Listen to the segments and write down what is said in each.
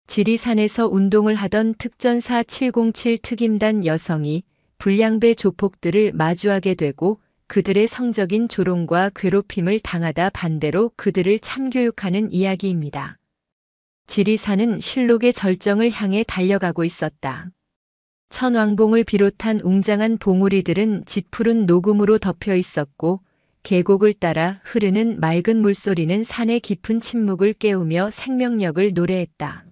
지리산에서 운동을 하던 특전사 707 특임단 여성이 불량배 조폭들을 마주하게 되고 그들의 성적인 조롱과 괴롭힘을 당하다 반대로 그들을 참교육하는 이야기입니다. 지리산은 실록의 절정을 향해 달려가고 있었다. 천왕봉을 비롯한 웅장한 봉우리들은 짙푸른 녹음으로 덮여 있었고 계곡을 따라 흐르는 맑은 물소리는 산의 깊은 침묵을 깨우며 생명력을 노래했다.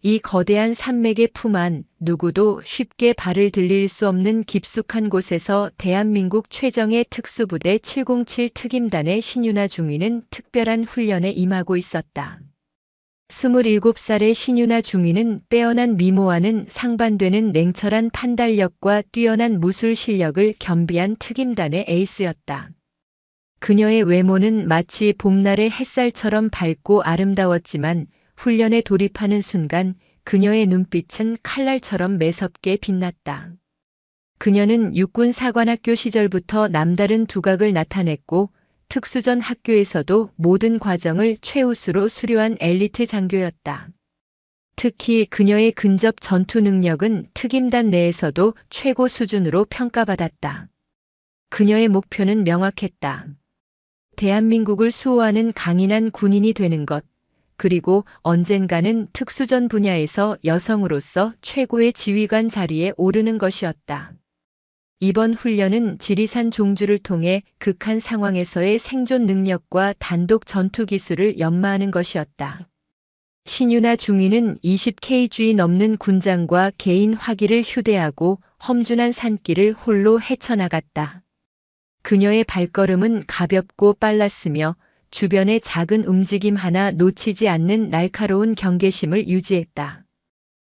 이 거대한 산맥의 품 안 누구도 쉽게 발을 들릴 수 없는 깊숙한 곳에서 대한민국 최정예 특수부대 707 특임단의 신윤아 중위는 특별한 훈련에 임하고 있었다. 27살의 신윤아 중위는 빼어난 미모와는 상반되는 냉철한 판단력과 뛰어난 무술 실력을 겸비한 특임단의 에이스였다. 그녀의 외모는 마치 봄날의 햇살처럼 밝고 아름다웠지만 훈련에 돌입하는 순간 그녀의 눈빛은 칼날처럼 매섭게 빛났다. 그녀는 육군 사관학교 시절부터 남다른 두각을 나타냈고 특수전 학교에서도 모든 과정을 최우수로 수료한 엘리트 장교였다. 특히 그녀의 근접 전투 능력은 특임단 내에서도 최고 수준으로 평가받았다. 그녀의 목표는 명확했다. 대한민국을 수호하는 강인한 군인이 되는 것, 그리고 언젠가는 특수전 분야에서 여성으로서 최고의 지휘관 자리에 오르는 것이었다. 이번 훈련은 지리산 종주를 통해 극한 상황에서의 생존 능력과 단독 전투 기술을 연마하는 것이었다. 신윤아 중위는 20kg 넘는 군장과 개인 화기를 휴대하고 험준한 산길을 홀로 헤쳐나갔다. 그녀의 발걸음은 가볍고 빨랐으며 주변의 작은 움직임 하나 놓치지 않는 날카로운 경계심을 유지했다.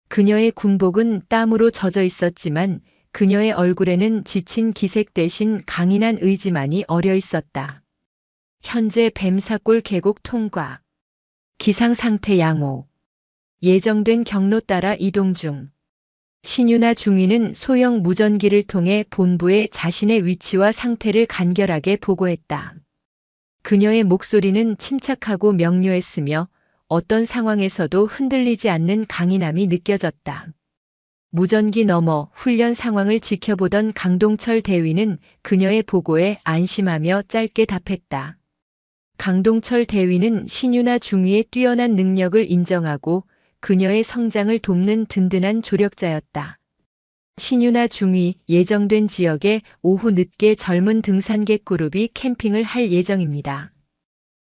그녀의 군복은 땀으로 젖어 있었지만 그녀의 얼굴에는 지친 기색 대신 강인한 의지만이 어려 있었다. 현재 뱀사골 계곡 통과. 기상 상태 양호. 예정된 경로 따라 이동 중. 신윤아 중위는 소형 무전기를 통해 본부에 자신의 위치와 상태를 간결하게 보고했다. 그녀의 목소리는 침착하고 명료했으며 어떤 상황에서도 흔들리지 않는 강인함이 느껴졌다. 무전기 너머 훈련 상황을 지켜보던 강동철 대위는 그녀의 보고에 안심하며 짧게 답했다. 강동철 대위는 신윤아 중위의 뛰어난 능력을 인정하고 그녀의 성장을 돕는 든든한 조력자였다. 신윤아 중위 예정된 지역에 오후 늦게 젊은 등산객 그룹이 캠핑을 할 예정입니다.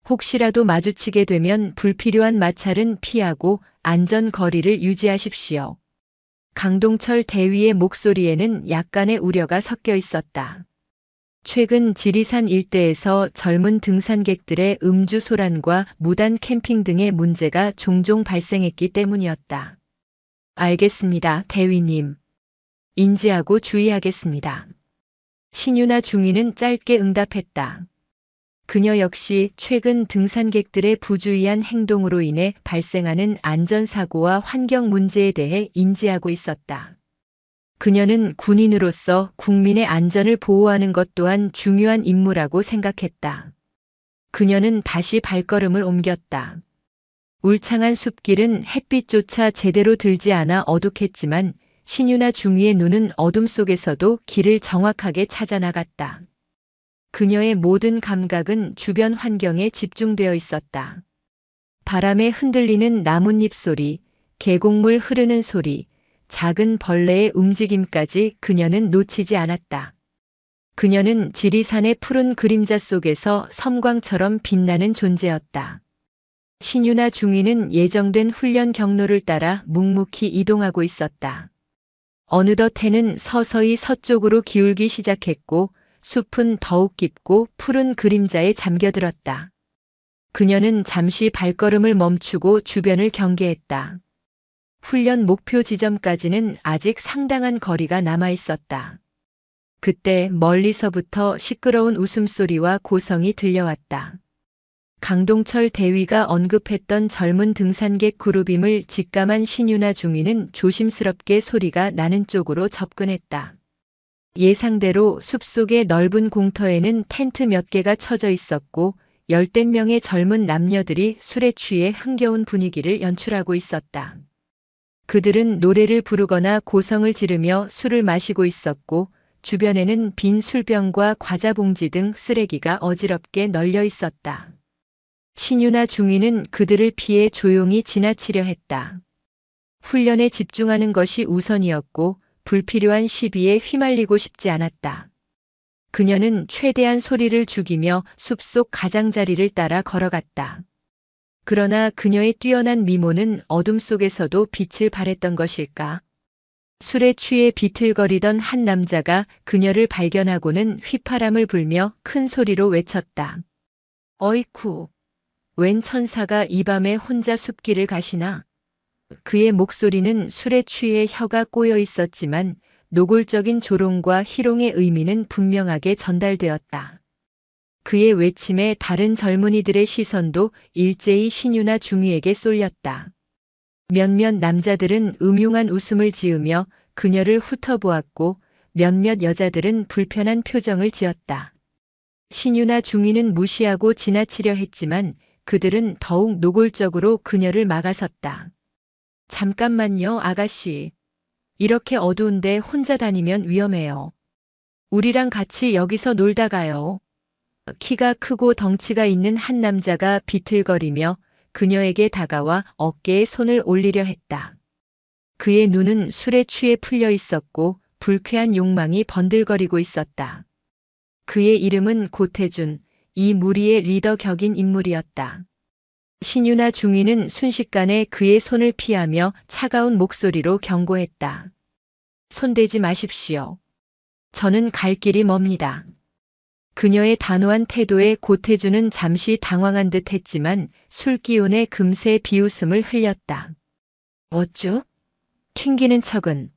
혹시라도 마주치게 되면 불필요한 마찰은 피하고 안전 거리를 유지하십시오. 강동철 대위의 목소리에는 약간의 우려가 섞여 있었다. 최근 지리산 일대에서 젊은 등산객들의 음주 소란과 무단 캠핑 등의 문제가 종종 발생했기 때문이었다. 알겠습니다, 대위님. 인지하고 주의하겠습니다. 신윤아 중위는 짧게 응답했다. 그녀 역시 최근 등산객들의 부주의한 행동으로 인해 발생하는 안전사고와 환경 문제에 대해 인지하고 있었다. 그녀는 군인으로서 국민의 안전을 보호하는 것 또한 중요한 임무라고 생각했다. 그녀는 다시 발걸음을 옮겼다. 울창한 숲길은 햇빛조차 제대로 들지 않아 어둑했지만 신윤아 중위의 눈은 어둠 속에서도 길을 정확하게 찾아나갔다. 그녀의 모든 감각은 주변 환경에 집중되어 있었다. 바람에 흔들리는 나뭇잎 소리, 계곡물 흐르는 소리, 작은 벌레의 움직임까지 그녀는 놓치지 않았다. 그녀는 지리산의 푸른 그림자 속에서 섬광처럼 빛나는 존재였다. 신윤아 중위는 예정된 훈련 경로를 따라 묵묵히 이동하고 있었다. 어느덧 해는 서서히 서쪽으로 기울기 시작했고 숲은 더욱 깊고 푸른 그림자에 잠겨들었다. 그녀는 잠시 발걸음을 멈추고 주변을 경계했다. 훈련 목표 지점까지는 아직 상당한 거리가 남아 있었다. 그때 멀리서부터 시끄러운 웃음소리와 고성이 들려왔다. 강동철 대위가 언급했던 젊은 등산객 그룹임을 직감한 신윤아 중위는 조심스럽게 소리가 나는 쪽으로 접근했다. 예상대로 숲속의 넓은 공터에는 텐트 몇 개가 쳐져 있었고 열댓 명의 젊은 남녀들이 술에 취해 흥겨운 분위기를 연출하고 있었다. 그들은 노래를 부르거나 고성을 지르며 술을 마시고 있었고 주변에는 빈 술병과 과자 봉지 등 쓰레기가 어지럽게 널려 있었다. 신유나 중위는 그들을 피해 조용히 지나치려 했다. 훈련에 집중하는 것이 우선이었고 불필요한 시비에 휘말리고 싶지 않았다. 그녀는 최대한 소리를 죽이며 숲속 가장자리를 따라 걸어갔다. 그러나 그녀의 뛰어난 미모는 어둠 속에서도 빛을 발했던 것일까? 술에 취해 비틀거리던 한 남자가 그녀를 발견하고는 휘파람을 불며 큰 소리로 외쳤다. 어이쿠, 웬 천사가 이 밤에 혼자 숲길을 가시나? 그의 목소리는 술에 취해 혀가 꼬여 있었지만 노골적인 조롱과 희롱의 의미는 분명하게 전달되었다. 그의 외침에 다른 젊은이들의 시선도 일제히 신유나 중위에게 쏠렸다. 몇몇 남자들은 음흉한 웃음을 지으며 그녀를 훑어보았고 몇몇 여자들은 불편한 표정을 지었다. 신유나 중위는 무시하고 지나치려 했지만 그들은 더욱 노골적으로 그녀를 막아섰다. 잠깐만요, 아가씨. 이렇게 어두운데 혼자 다니면 위험해요. 우리랑 같이 여기서 놀다 가요. 키가 크고 덩치가 있는 한 남자가 비틀거리며 그녀에게 다가와 어깨에 손을 올리려 했다. 그의 눈은 술에 취해 풀려 있었고 불쾌한 욕망이 번들거리고 있었다. 그의 이름은 고태준, 이 무리의 리더 격인 인물이었다. 신유나 중위는 순식간에 그의 손을 피하며 차가운 목소리로 경고했다. 손대지 마십시오. 저는 갈 길이 멉니다. 그녀의 단호한 태도에 고태준은 잠시 당황한 듯 했지만 술기운에 금세 비웃음을 흘렸다. 어쭈? 튕기는 척은.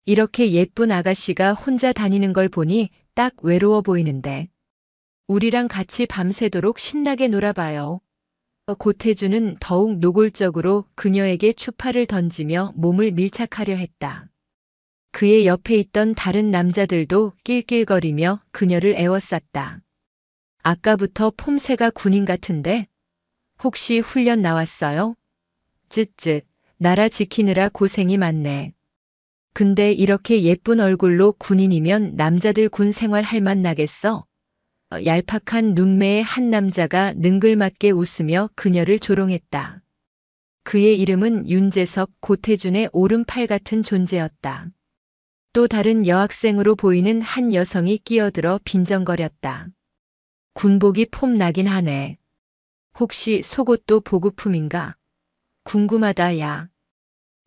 이렇게 예쁜 아가씨가 혼자 다니는 걸 보니 딱 외로워 보이는데. 우리랑 같이 밤새도록 신나게 놀아봐요. 고태준은 더욱 노골적으로 그녀에게 추파를 던지며 몸을 밀착하려 했다. 그의 옆에 있던 다른 남자들도 낄낄거리며 그녀를 에워쌌다. 아까부터 폼새가 군인 같은데? 혹시 훈련 나왔어요? 쯧쯧, 나라 지키느라 고생이 많네. 근데 이렇게 예쁜 얼굴로 군인이면 남자들 군 생활 할 맛 나겠어? 얄팍한 눈매의 한 남자가 능글맞게 웃으며 그녀를 조롱했다. 그의 이름은 윤재석, 고태준의 오른팔 같은 존재였다. 또 다른 여학생으로 보이는 한 여성이 끼어들어 빈정거렸다. 군복이 폼 나긴 하네. 혹시 속옷도 보급품인가? 궁금하다 야.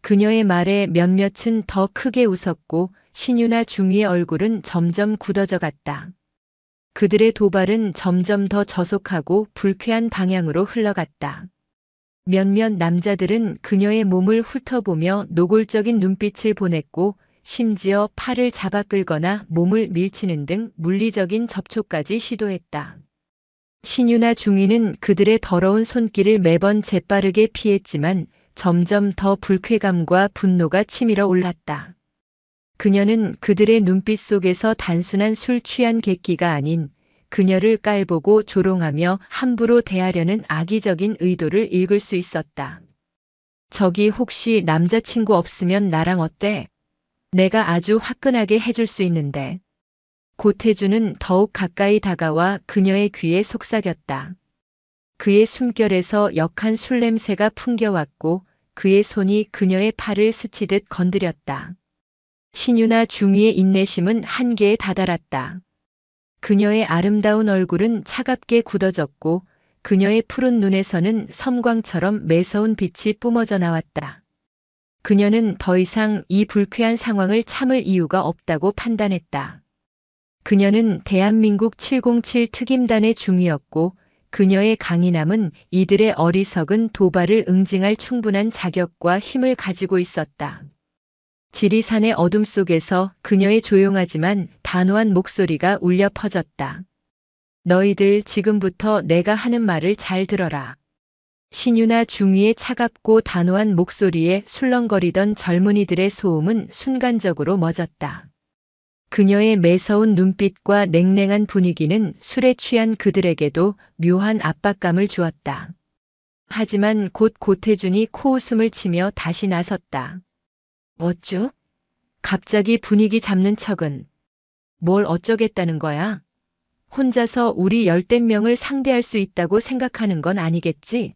그녀의 말에 몇몇은 더 크게 웃었고 신유나 중위의 얼굴은 점점 굳어져 갔다. 그들의 도발은 점점 더 저속하고 불쾌한 방향으로 흘러갔다. 몇몇 남자들은 그녀의 몸을 훑어보며 노골적인 눈빛을 보냈고 심지어 팔을 잡아 끌거나 몸을 밀치는 등 물리적인 접촉까지 시도했다. 신유나 중위는 그들의 더러운 손길을 매번 재빠르게 피했지만 점점 더 불쾌감과 분노가 치밀어 올랐다. 그녀는 그들의 눈빛 속에서 단순한 술 취한 객기가 아닌 그녀를 깔보고 조롱하며 함부로 대하려는 악의적인 의도를 읽을 수 있었다. 저기 혹시 남자친구 없으면 나랑 어때? 내가 아주 화끈하게 해줄 수 있는데. 고태준은 더욱 가까이 다가와 그녀의 귀에 속삭였다. 그의 숨결에서 역한 술 냄새가 풍겨왔고 그의 손이 그녀의 팔을 스치듯 건드렸다. 신유나 중위의 인내심은 한계에 다다랐다. 그녀의 아름다운 얼굴은 차갑게 굳어졌고 그녀의 푸른 눈에서는 섬광처럼 매서운 빛이 뿜어져 나왔다. 그녀는 더 이상 이 불쾌한 상황을 참을 이유가 없다고 판단했다. 그녀는 대한민국 707 특임단의 중위였고 그녀의 강인함은 이들의 어리석은 도발을 응징할 충분한 자격과 힘을 가지고 있었다. 지리산의 어둠 속에서 그녀의 조용하지만 단호한 목소리가 울려 퍼졌다. 너희들 지금부터 내가 하는 말을 잘 들어라. 신유나 중위의 차갑고 단호한 목소리에 술렁거리던 젊은이들의 소음은 순간적으로 멎었다. 그녀의 매서운 눈빛과 냉랭한 분위기는 술에 취한 그들에게도 묘한 압박감을 주었다. 하지만 곧 고태준이 코웃음을 치며 다시 나섰다. 어쭈? 갑자기 분위기 잡는 척은. 뭘 어쩌겠다는 거야? 혼자서 우리 열댓 명을 상대할 수 있다고 생각하는 건 아니겠지?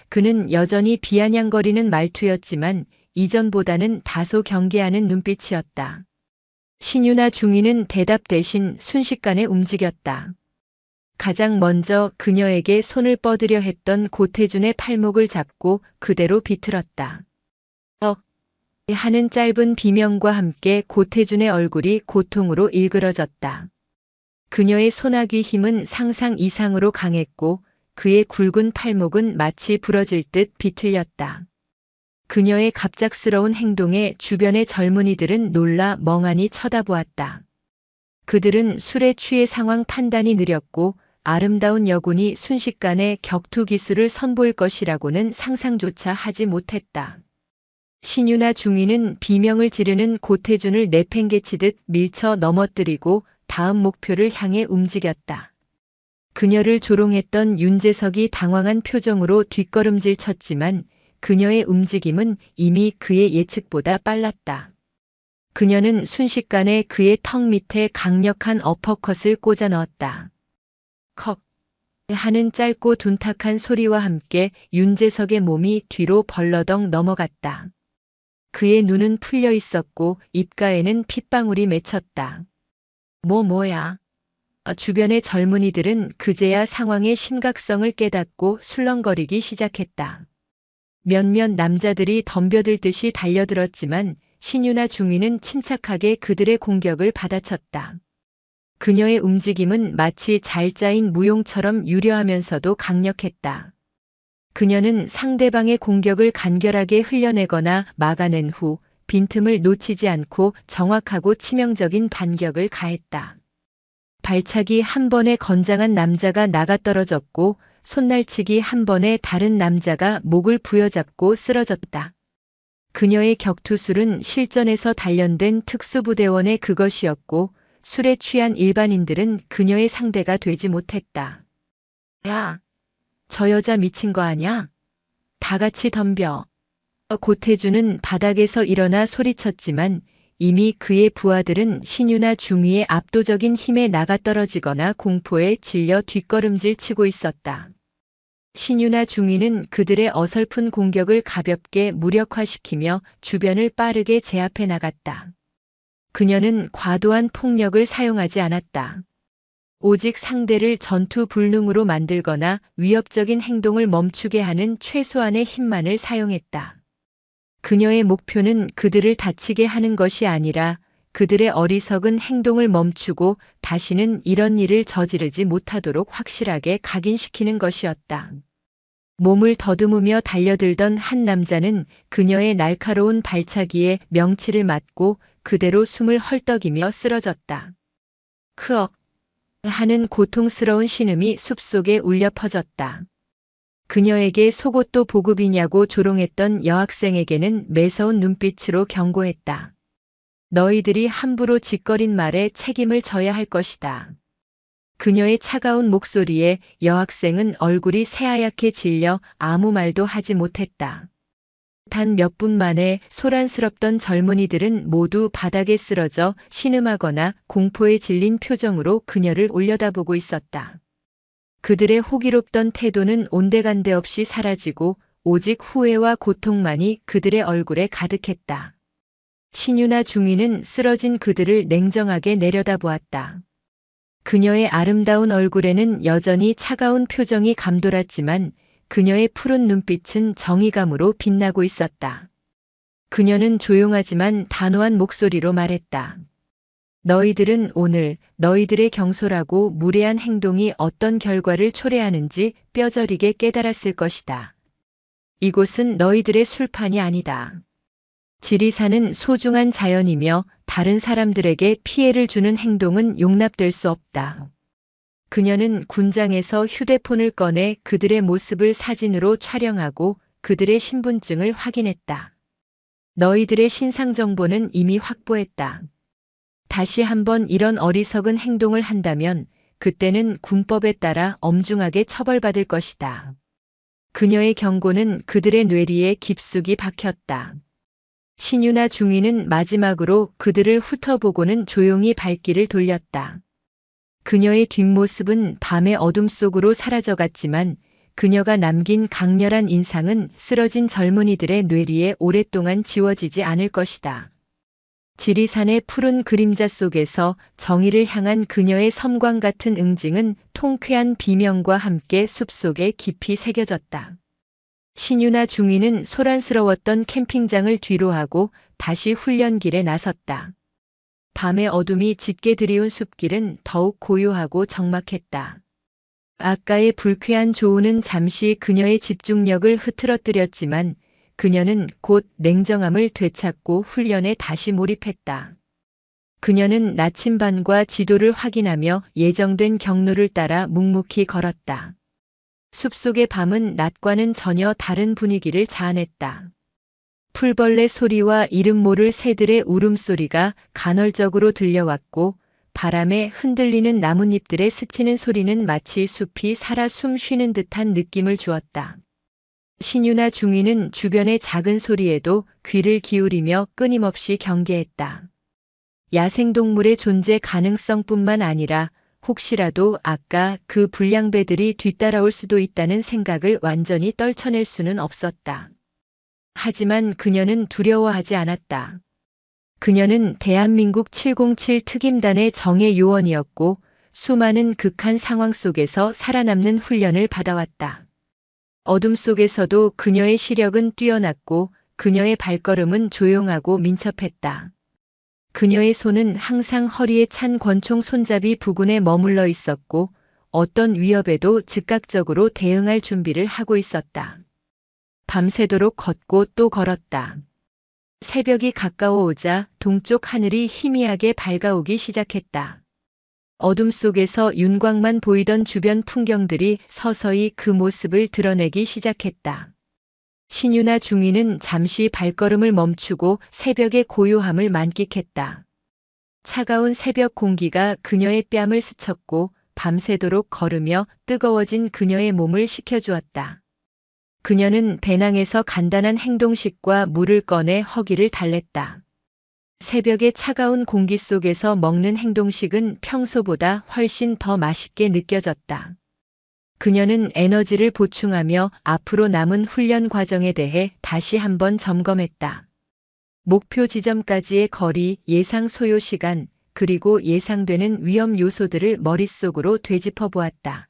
그는 여전히 비아냥거리는 말투였지만 이전보다는 다소 경계하는 눈빛이었다. 신유나 중위는 대답 대신 순식간에 움직였다. 가장 먼저 그녀에게 손을 뻗으려 했던 고태준의 팔목을 잡고 그대로 비틀었다. 하는 짧은 비명과 함께 고태준의 얼굴이 고통으로 일그러졌다. 그녀의 소나기 힘은 상상 이상으로 강했고 그의 굵은 팔목은 마치 부러질 듯 비틀렸다. 그녀의 갑작스러운 행동에 주변의 젊은이들은 놀라 멍하니 쳐다보았다. 그들은 술에 취해 상황 판단이 느렸고 아름다운 여군이 순식간에 격투 기술을 선보일 것이라고는 상상조차 하지 못했다. 신유나 중위는 비명을 지르는 고태준을 내팽개치듯 밀쳐 넘어뜨리고 다음 목표를 향해 움직였다. 그녀를 조롱했던 윤재석이 당황한 표정으로 뒷걸음질 쳤지만 그녀의 움직임은 이미 그의 예측보다 빨랐다. 그녀는 순식간에 그의 턱 밑에 강력한 어퍼컷을 꽂아 넣었다. 컥 하는 짧고 둔탁한 소리와 함께 윤재석의 몸이 뒤로 벌러덩 넘어갔다. 그의 눈은 풀려 있었고 입가에는 핏방울이 맺혔다. 뭐야? 주변의 젊은이들은 그제야 상황의 심각성을 깨닫고 술렁거리기 시작했다. 몇몇 남자들이 덤벼들듯이 달려들었지만 신유나 중위는 침착하게 그들의 공격을 받아쳤다. 그녀의 움직임은 마치 잘 짜인 무용처럼 유려하면서도 강력했다. 그녀는 상대방의 공격을 간결하게 흘려내거나 막아낸 후 빈틈을 놓치지 않고 정확하고 치명적인 반격을 가했다. 발차기 한 번에 건장한 남자가 나가떨어졌고 손날치기 한 번에 다른 남자가 목을 부여잡고 쓰러졌다. 그녀의 격투술은 실전에서 단련된 특수부대원의 그것이었고 술에 취한 일반인들은 그녀의 상대가 되지 못했다. 야, 저 여자 미친 거 아냐? 다 같이 덤벼. 고태준은 바닥에서 일어나 소리쳤지만 이미 그의 부하들은 신유나 중위의 압도적인 힘에 나가떨어지거나 공포에 질려 뒷걸음질 치고 있었다. 신유나 중위는 그들의 어설픈 공격을 가볍게 무력화시키며 주변을 빠르게 제압해 나갔다. 그녀는 과도한 폭력을 사용하지 않았다. 오직 상대를 전투 불능으로 만들거나 위협적인 행동을 멈추게 하는 최소한의 힘만을 사용했다. 그녀의 목표는 그들을 다치게 하는 것이 아니라 그들의 어리석은 행동을 멈추고 다시는 이런 일을 저지르지 못하도록 확실하게 각인시키는 것이었다. 몸을 더듬으며 달려들던 한 남자는 그녀의 날카로운 발차기에 명치를 맞고 그대로 숨을 헐떡이며 쓰러졌다. 크억 하는 고통스러운 신음이 숲속에 울려 퍼졌다. 그녀에게 속옷도 보급이냐고 조롱했던 여학생에게는 매서운 눈빛으로 경고했다. 너희들이 함부로 짓거린 말에 책임을 져야 할 것이다. 그녀의 차가운 목소리에 여학생은 얼굴이 새하얗게 질려 아무 말도 하지 못했다. 단 몇 분 만에 소란스럽던 젊은이들은 모두 바닥에 쓰러져 신음하거나 공포에 질린 표정으로 그녀를 올려다보고 있었다. 그들의 호기롭던 태도는 온데간데 없이 사라지고 오직 후회와 고통만이 그들의 얼굴에 가득했다. 신유나 중위는 쓰러진 그들을 냉정하게 내려다보았다. 그녀의 아름다운 얼굴에는 여전히 차가운 표정이 감돌았지만 그녀의 푸른 눈빛은 정의감으로 빛나고 있었다. 그녀는 조용하지만 단호한 목소리로 말했다. 너희들은 오늘 너희들의 경솔하고 무례한 행동이 어떤 결과를 초래하는지 뼈저리게 깨달았을 것이다. 이곳은 너희들의 술판이 아니다. 지리산은 소중한 자연이며 다른 사람들에게 피해를 주는 행동은 용납될 수 없다. 그녀는 군장에서 휴대폰을 꺼내 그들의 모습을 사진으로 촬영하고 그들의 신분증을 확인했다. 너희들의 신상 정보는 이미 확보했다. 다시 한번 이런 어리석은 행동을 한다면 그때는 군법에 따라 엄중하게 처벌받을 것이다. 그녀의 경고는 그들의 뇌리에 깊숙이 박혔다. 신유나 중위는 마지막으로 그들을 훑어보고는 조용히 발길을 돌렸다. 그녀의 뒷모습은 밤의 어둠 속으로 사라져갔지만 그녀가 남긴 강렬한 인상은 쓰러진 젊은이들의 뇌리에 오랫동안 지워지지 않을 것이다. 지리산의 푸른 그림자 속에서 정의를 향한 그녀의 섬광 같은 응징은 통쾌한 비명과 함께 숲속에 깊이 새겨졌다. 신유나 중위는 소란스러웠던 캠핑장을 뒤로하고 다시 훈련길에 나섰다. 밤의 어둠이 짙게 드리운 숲길은 더욱 고요하고 적막했다. 아까의 불쾌한 조우는 잠시 그녀의 집중력을 흐트러뜨렸지만 그녀는 곧 냉정함을 되찾고 훈련에 다시 몰입했다. 그녀는 나침반과 지도를 확인하며 예정된 경로를 따라 묵묵히 걸었다. 숲속의 밤은 낮과는 전혀 다른 분위기를 자아냈다. 풀벌레 소리와 이름 모를 새들의 울음소리가 간헐적으로 들려왔고 바람에 흔들리는 나뭇잎들의 스치는 소리는 마치 숲이 살아 숨 쉬는 듯한 느낌을 주었다. 신유나 중위는 주변의 작은 소리에도 귀를 기울이며 끊임없이 경계했다. 야생동물의 존재 가능성뿐만 아니라 혹시라도 아까 그 불량배들이 뒤따라올 수도 있다는 생각을 완전히 떨쳐낼 수는 없었다. 하지만 그녀는 두려워하지 않았다. 그녀는 대한민국 707 특임단의 정예 요원이었고 수많은 극한 상황 속에서 살아남는 훈련을 받아왔다. 어둠 속에서도 그녀의 시력은 뛰어났고 그녀의 발걸음은 조용하고 민첩했다. 그녀의 손은 항상 허리에 찬 권총 손잡이 부근에 머물러 있었고 어떤 위협에도 즉각적으로 대응할 준비를 하고 있었다. 밤새도록 걷고 또 걸었다. 새벽이 가까워오자 동쪽 하늘이 희미하게 밝아오기 시작했다. 어둠 속에서 윤곽만 보이던 주변 풍경들이 서서히 그 모습을 드러내기 시작했다. 신유나 중위는 잠시 발걸음을 멈추고 새벽의 고요함을 만끽했다. 차가운 새벽 공기가 그녀의 뺨을 스쳤고 밤새도록 걸으며 뜨거워진 그녀의 몸을 식혀주었다. 그녀는 배낭에서 간단한 행동식과 물을 꺼내 허기를 달랬다. 새벽의 차가운 공기 속에서 먹는 행동식은 평소보다 훨씬 더 맛있게 느껴졌다. 그녀는 에너지를 보충하며 앞으로 남은 훈련 과정에 대해 다시 한번 점검했다. 목표 지점까지의 거리, 예상 소요 시간, 그리고 예상되는 위험 요소들을 머릿속으로 되짚어 보았다.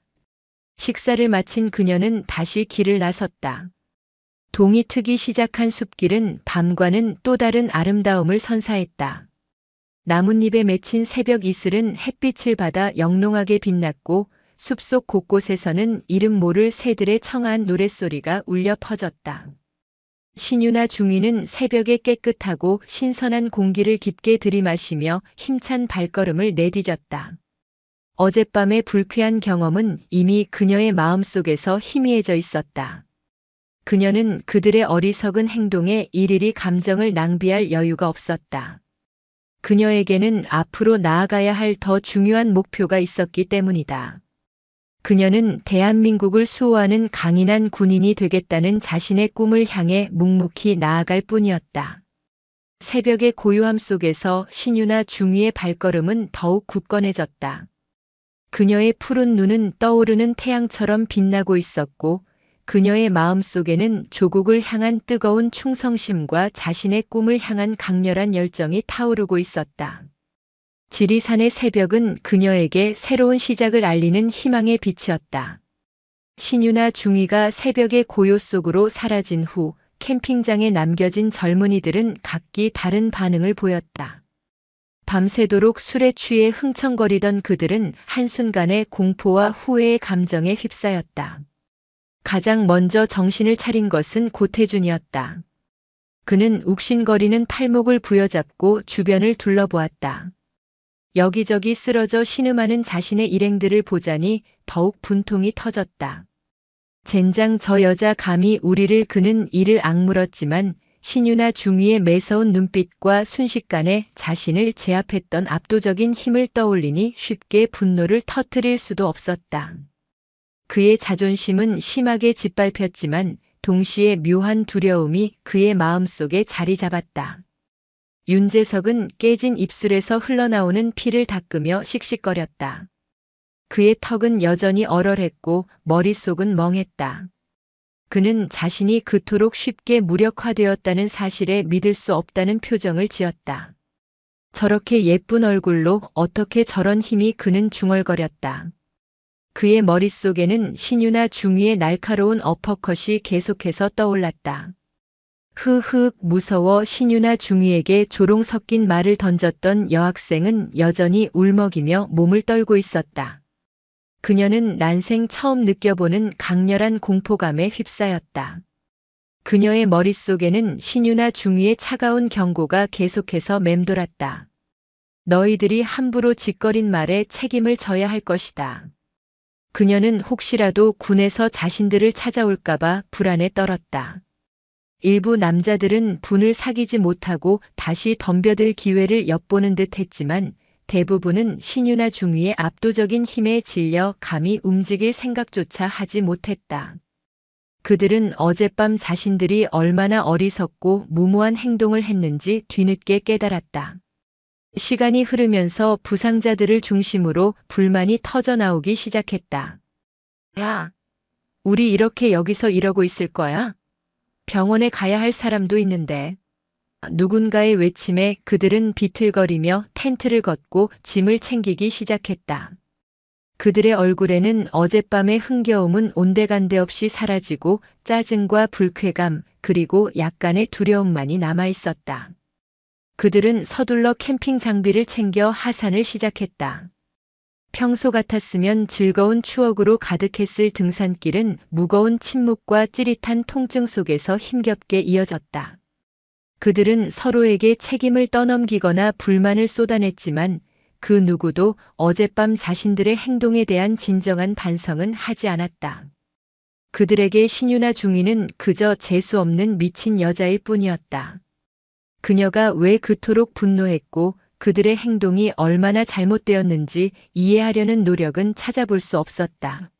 식사를 마친 그녀는 다시 길을 나섰다. 동이 트기 시작한 숲길은 밤과는 또 다른 아름다움을 선사했다. 나뭇잎에 맺힌 새벽 이슬은 햇빛을 받아 영롱하게 빛났고 숲속 곳곳에서는 이름 모를 새들의 청아한 노랫소리가 울려 퍼졌다. 신유나 중위는 새벽의 깨끗하고 신선한 공기를 깊게 들이마시며 힘찬 발걸음을 내디뎠다. 어젯밤의 불쾌한 경험은 이미 그녀의 마음속에서 희미해져 있었다. 그녀는 그들의 어리석은 행동에 일일이 감정을 낭비할 여유가 없었다. 그녀에게는 앞으로 나아가야 할 더 중요한 목표가 있었기 때문이다. 그녀는 대한민국을 수호하는 강인한 군인이 되겠다는 자신의 꿈을 향해 묵묵히 나아갈 뿐이었다. 새벽의 고요함 속에서 신유나 중위의 발걸음은 더욱 굳건해졌다. 그녀의 푸른 눈은 떠오르는 태양처럼 빛나고 있었고 그녀의 마음속에는 조국을 향한 뜨거운 충성심과 자신의 꿈을 향한 강렬한 열정이 타오르고 있었다. 지리산의 새벽은 그녀에게 새로운 시작을 알리는 희망의 빛이었다. 신유나 중위가 새벽의 고요 속으로 사라진 후 캠핑장에 남겨진 젊은이들은 각기 다른 반응을 보였다. 밤새도록 술에 취해 흥청거리던 그들은 한순간에 공포와 후회의 감정에 휩싸였다. 가장 먼저 정신을 차린 것은 고태준이었다. 그는 욱신거리는 팔목을 부여잡고 주변을 둘러보았다. 여기저기 쓰러져 신음하는 자신의 일행들을 보자니 더욱 분통이 터졌다. 젠장 저 여자 감히 우리를. 그는 이를 악물었지만 신유나 중위의 매서운 눈빛과 순식간에 자신을 제압했던 압도적인 힘을 떠올리니 쉽게 분노를 터뜨릴 수도 없었다. 그의 자존심은 심하게 짓밟혔지만 동시에 묘한 두려움이 그의 마음속에 자리 잡았다. 윤재석은 깨진 입술에서 흘러나오는 피를 닦으며 씩씩거렸다. 그의 턱은 여전히 얼얼했고 머릿속은 멍했다. 그는 자신이 그토록 쉽게 무력화되었다는 사실에 믿을 수 없다는 표정을 지었다. 저렇게 예쁜 얼굴로 어떻게 저런 힘이 그는 중얼거렸다. 그의 머릿속에는 신유나 중위의 날카로운 어퍼컷이 계속해서 떠올랐다. 무서워. 신유나 중위에게 조롱 섞인 말을 던졌던 여학생은 여전히 울먹이며 몸을 떨고 있었다. 그녀는 난생 처음 느껴보는 강렬한 공포감에 휩싸였다. 그녀의 머릿속에는 신유나 중위의 차가운 경고가 계속해서 맴돌았다. 너희들이 함부로 짓거린 말에 책임을 져야 할 것이다. 그녀는 혹시라도 군에서 자신들을 찾아올까봐 불안에 떨었다. 일부 남자들은 분을 사귀지 못하고 다시 덤벼들 기회를 엿보는 듯 했지만 대부분은 신유나 중위의 압도적인 힘에 질려 감히 움직일 생각조차 하지 못했다. 그들은 어젯밤 자신들이 얼마나 어리석고 무모한 행동을 했는지 뒤늦게 깨달았다. 시간이 흐르면서 부상자들을 중심으로 불만이 터져나오기 시작했다. 야, 우리 이렇게 여기서 이러고 있을 거야? 병원에 가야 할 사람도 있는데. 누군가의 외침에 그들은 비틀거리며 텐트를 걷고 짐을 챙기기 시작했다. 그들의 얼굴에는 어젯밤의 흥겨움은 온데간데 없이 사라지고 짜증과 불쾌감 그리고 약간의 두려움만이 남아 있었다. 그들은 서둘러 캠핑 장비를 챙겨 하산을 시작했다. 평소 같았으면 즐거운 추억으로 가득했을 등산길은 무거운 침묵과 찌릿한 통증 속에서 힘겹게 이어졌다. 그들은 서로에게 책임을 떠넘기거나 불만을 쏟아냈지만 그 누구도 어젯밤 자신들의 행동에 대한 진정한 반성은 하지 않았다. 그들에게 신유나 중위는 그저 재수 없는 미친 여자일 뿐이었다. 그녀가 왜 그토록 분노했고 그들의 행동이 얼마나 잘못되었는지 이해하려는 노력은 찾아볼 수 없었다.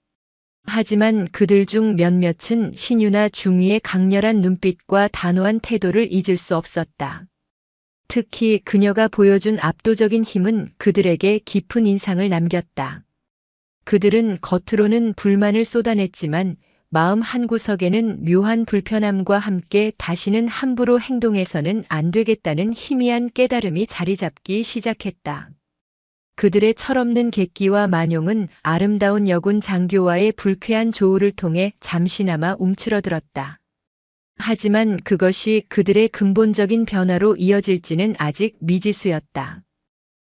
하지만 그들 중 몇몇은 신유나 중위의 강렬한 눈빛과 단호한 태도를 잊을 수 없었다. 특히 그녀가 보여준 압도적인 힘은 그들에게 깊은 인상을 남겼다. 그들은 겉으로는 불만을 쏟아냈지만 마음 한구석에는 묘한 불편함과 함께 다시는 함부로 행동해서는 안 되겠다는 희미한 깨달음이 자리 잡기 시작했다. 그들의 철없는 객기와 만용은 아름다운 여군 장교와의 불쾌한 조우를 통해 잠시나마 움츠러들었다. 하지만 그것이 그들의 근본적인 변화로 이어질지는 아직 미지수였다.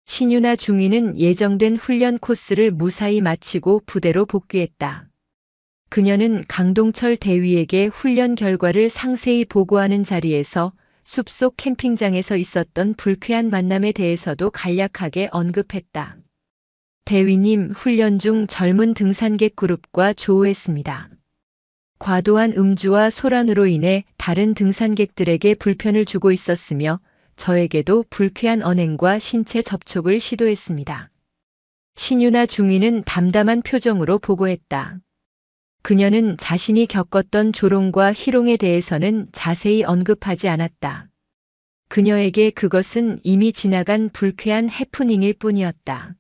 신유나 중위는 예정된 훈련 코스를 무사히 마치고 부대로 복귀했다. 그녀는 강동철 대위에게 훈련 결과를 상세히 보고하는 자리에서 숲속 캠핑장에서 있었던 불쾌한 만남에 대해서도 간략하게 언급했다. 대위님, 훈련 중 젊은 등산객 그룹과 조우했습니다. 과도한 음주와 소란으로 인해 다른 등산객들에게 불편을 주고 있었으며 저에게도 불쾌한 언행과 신체 접촉을 시도했습니다. 신유나 중위는 담담한 표정으로 보고했다. 그녀는 자신이 겪었던 조롱과 희롱에 대해서는 자세히 언급하지 않았다. 그녀에게 그것은 이미 지나간 불쾌한 해프닝일 뿐이었다.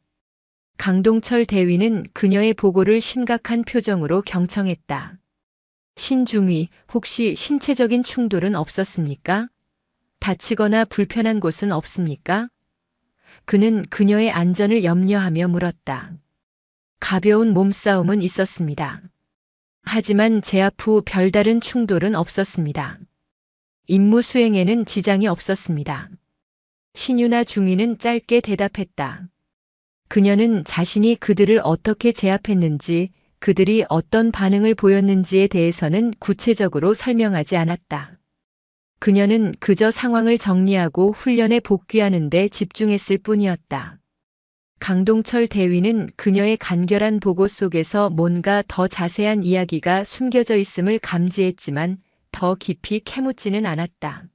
강동철 대위는 그녀의 보고를 심각한 표정으로 경청했다. 신중위, 혹시 신체적인 충돌은 없었습니까? 다치거나 불편한 곳은 없습니까? 그는 그녀의 안전을 염려하며 물었다. 가벼운 몸싸움은 있었습니다. 하지만 제압 후 별다른 충돌은 없었습니다. 임무 수행에는 지장이 없었습니다. 신유나 중위는 짧게 대답했다. 그녀는 자신이 그들을 어떻게 제압했는지, 그들이 어떤 반응을 보였는지에 대해서는 구체적으로 설명하지 않았다. 그녀는 그저 상황을 정리하고 훈련에 복귀하는 데 집중했을 뿐이었다. 강동철 대위는 그녀의 간결한 보고 속에서 뭔가 더 자세한 이야기가 숨겨져 있음을 감지했지만 더 깊이 캐묻지는 않았다.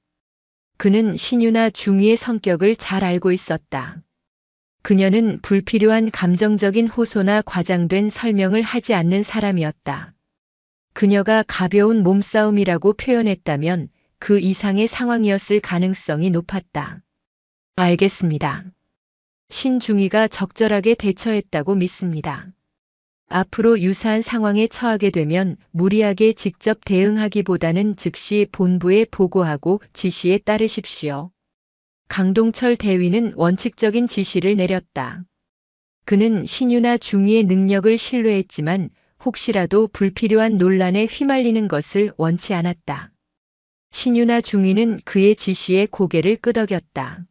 그는 신유나 중위의 성격을 잘 알고 있었다. 그녀는 불필요한 감정적인 호소나 과장된 설명을 하지 않는 사람이었다. 그녀가 가벼운 몸싸움이라고 표현했다면 그 이상의 상황이었을 가능성이 높았다. 알겠습니다. 신중희가 적절하게 대처했다고 믿습니다. 앞으로 유사한 상황에 처하게 되면 무리하게 직접 대응하기보다는 즉시 본부에 보고하고 지시에 따르십시오. 강동철 대위는 원칙적인 지시를 내렸다. 그는 신유나 중위의 능력을 신뢰했지만 혹시라도 불필요한 논란에 휘말리는 것을 원치 않았다. 신유나 중위는 그의 지시에 고개를 끄덕였다.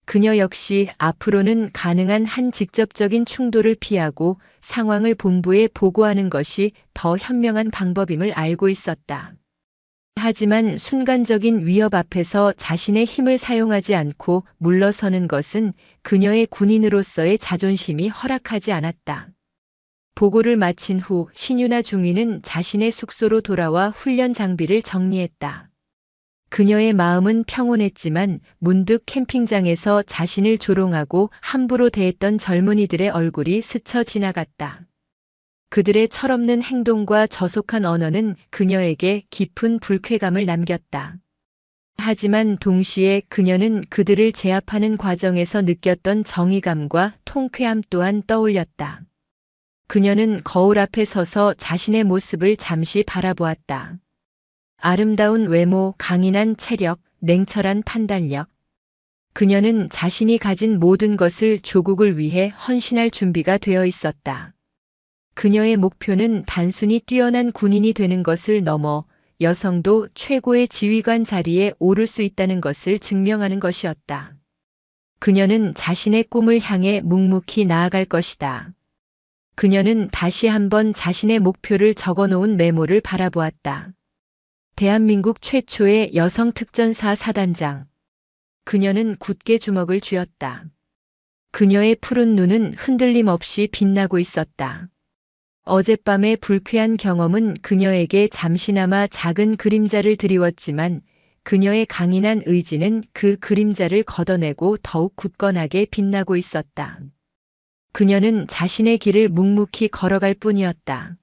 그녀 역시 앞으로는 가능한 한 직접적인 충돌을 피하고 상황을 본부에 보고하는 것이 더 현명한 방법임을 알고 있었다. 하지만 순간적인 위협 앞에서 자신의 힘을 사용하지 않고 물러서는 것은 그녀의 군인으로서의 자존심이 허락하지 않았다. 보고를 마친 후 신유나 중위는 자신의 숙소로 돌아와 훈련 장비를 정리했다. 그녀의 마음은 평온했지만 문득 캠핑장에서 자신을 조롱하고 함부로 대했던 젊은이들의 얼굴이 스쳐 지나갔다. 그들의 철없는 행동과 저속한 언어는 그녀에게 깊은 불쾌감을 남겼다. 하지만 동시에 그녀는 그들을 제압하는 과정에서 느꼈던 정의감과 통쾌함 또한 떠올렸다. 그녀는 거울 앞에 서서 자신의 모습을 잠시 바라보았다. 아름다운 외모, 강인한 체력, 냉철한 판단력. 그녀는 자신이 가진 모든 것을 조국을 위해 헌신할 준비가 되어 있었다. 그녀의 목표는 단순히 뛰어난 군인이 되는 것을 넘어 여성도 최고의 지휘관 자리에 오를 수 있다는 것을 증명하는 것이었다. 그녀는 자신의 꿈을 향해 묵묵히 나아갈 것이다. 그녀는 다시 한번 자신의 목표를 적어놓은 메모를 바라보았다. 대한민국 최초의 여성 특전사 사단장. 그녀는 굳게 주먹을 쥐었다. 그녀의 푸른 눈은 흔들림 없이 빛나고 있었다. 어젯밤의 불쾌한 경험은 그녀에게 잠시나마 작은 그림자를 드리웠지만 그녀의 강인한 의지는 그 그림자를 걷어내고 더욱 굳건하게 빛나고 있었다. 그녀는 자신의 길을 묵묵히 걸어갈 뿐이었다.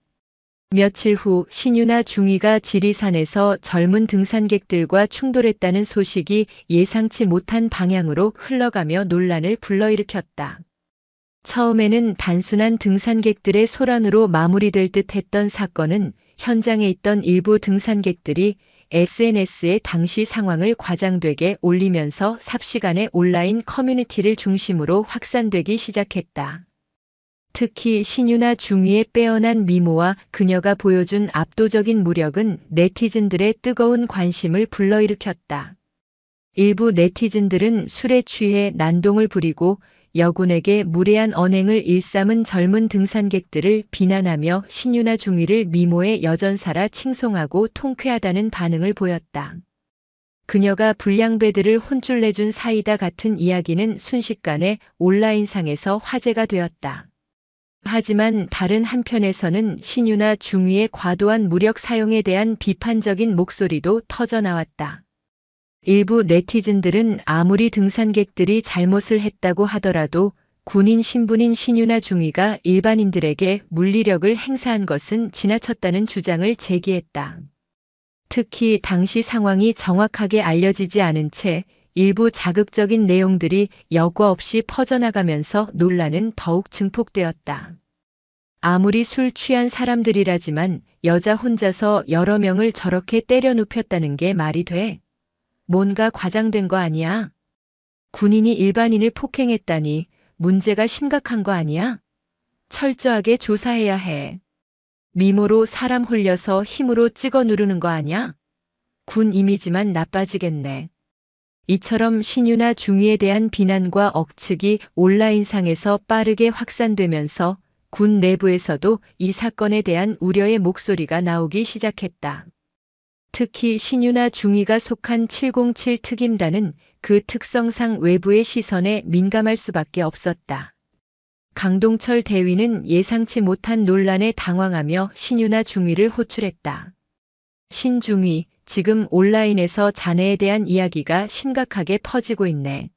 며칠 후 신유나 중위가 지리산에서 젊은 등산객들과 충돌했다는 소식이 예상치 못한 방향으로 흘러가며 논란을 불러일으켰다. 처음에는 단순한 등산객들의 소란으로 마무리될 듯 했던 사건은 현장에 있던 일부 등산객들이 SNS에 당시 상황을 과장되게 올리면서 삽시간에 온라인 커뮤니티를 중심으로 확산되기 시작했다. 특히 신유나 중위의 빼어난 미모와 그녀가 보여준 압도적인 무력은 네티즌들의 뜨거운 관심을 불러일으켰다. 일부 네티즌들은 술에 취해 난동을 부리고 여군에게 무례한 언행을 일삼은 젊은 등산객들을 비난하며 신유나 중위를 미모의 여전사라 칭송하고 통쾌하다는 반응을 보였다. 그녀가 불량배들을 혼쭐내준 사이다 같은 이야기는 순식간에 온라인상에서 화제가 되었다. 하지만 다른 한편에서는 신유나 중위의 과도한 무력 사용에 대한 비판적인 목소리도 터져나왔다. 일부 네티즌들은 아무리 등산객들이 잘못을 했다고 하더라도 군인 신분인 신유나 중위가 일반인들에게 물리력을 행사한 것은 지나쳤다는 주장을 제기했다. 특히 당시 상황이 정확하게 알려지지 않은 채 일부 자극적인 내용들이 여과 없이 퍼져나가면서 논란은 더욱 증폭되었다. 아무리 술 취한 사람들이라지만 여자 혼자서 여러 명을 저렇게 때려 눕혔다는 게 말이 돼? 뭔가 과장된 거 아니야? 군인이 일반인을 폭행했다니 문제가 심각한 거 아니야? 철저하게 조사해야 해. 미모로 사람 홀려서 힘으로 찍어 누르는 거 아니야? 군 이미지만 나빠지겠네. 이처럼 신유나 중위에 대한 비난과 억측이 온라인상에서 빠르게 확산되면서 군 내부에서도 이 사건에 대한 우려의 목소리가 나오기 시작했다. 특히 신유나 중위가 속한 707 특임단은 그 특성상 외부의 시선에 민감할 수밖에 없었다. 강동철 대위는 예상치 못한 논란에 당황하며 신유나 중위를 호출했다. 신중위, 지금 온라인에서 자네에 대한 이야기가 심각하게 퍼지고 있네.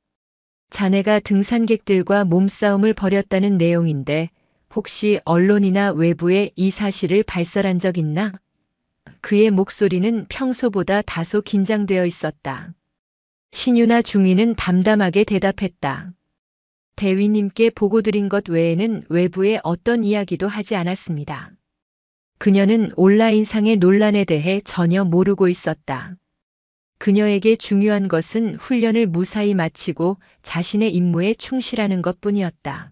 자네가 등산객들과 몸싸움을 벌였다는 내용인데 혹시 언론이나 외부에 이 사실을 발설한 적 있나? 그의 목소리는 평소보다 다소 긴장되어 있었다. 신유나 중위는 담담하게 대답했다. 대위님께 보고드린 것 외에는 외부에 어떤 이야기도 하지 않았습니다. 그녀는 온라인상의 논란에 대해 전혀 모르고 있었다. 그녀에게 중요한 것은 훈련을 무사히 마치고 자신의 임무에 충실하는 것뿐이었다.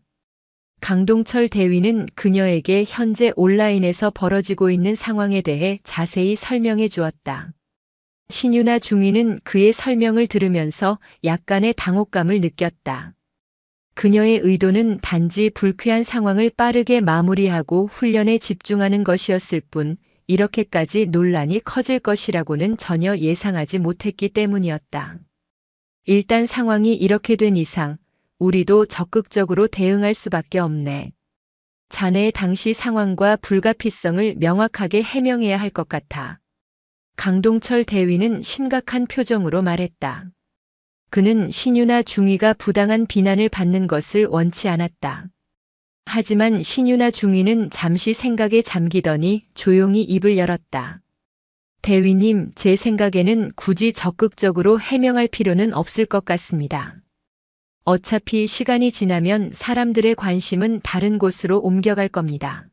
강동철 대위는 그녀에게 현재 온라인에서 벌어지고 있는 상황에 대해 자세히 설명해 주었다. 신유나 중위는 그의 설명을 들으면서 약간의 당혹감을 느꼈다. 그녀의 의도는 단지 불쾌한 상황을 빠르게 마무리하고 훈련에 집중하는 것이었을 뿐 이렇게까지 논란이 커질 것이라고는 전혀 예상하지 못했기 때문이었다. 일단 상황이 이렇게 된 이상 우리도 적극적으로 대응할 수밖에 없네. 자네의 당시 상황과 불가피성을 명확하게 해명해야 할 것 같아. 강동철 대위는 심각한 표정으로 말했다. 그는 신유나 중위가 부당한 비난을 받는 것을 원치 않았다. 하지만 신유나 중위는 잠시 생각에 잠기더니 조용히 입을 열었다. 대위님, 제 생각에는 굳이 적극적으로 해명할 필요는 없을 것 같습니다. 어차피 시간이 지나면 사람들의 관심은 다른 곳으로 옮겨갈 겁니다.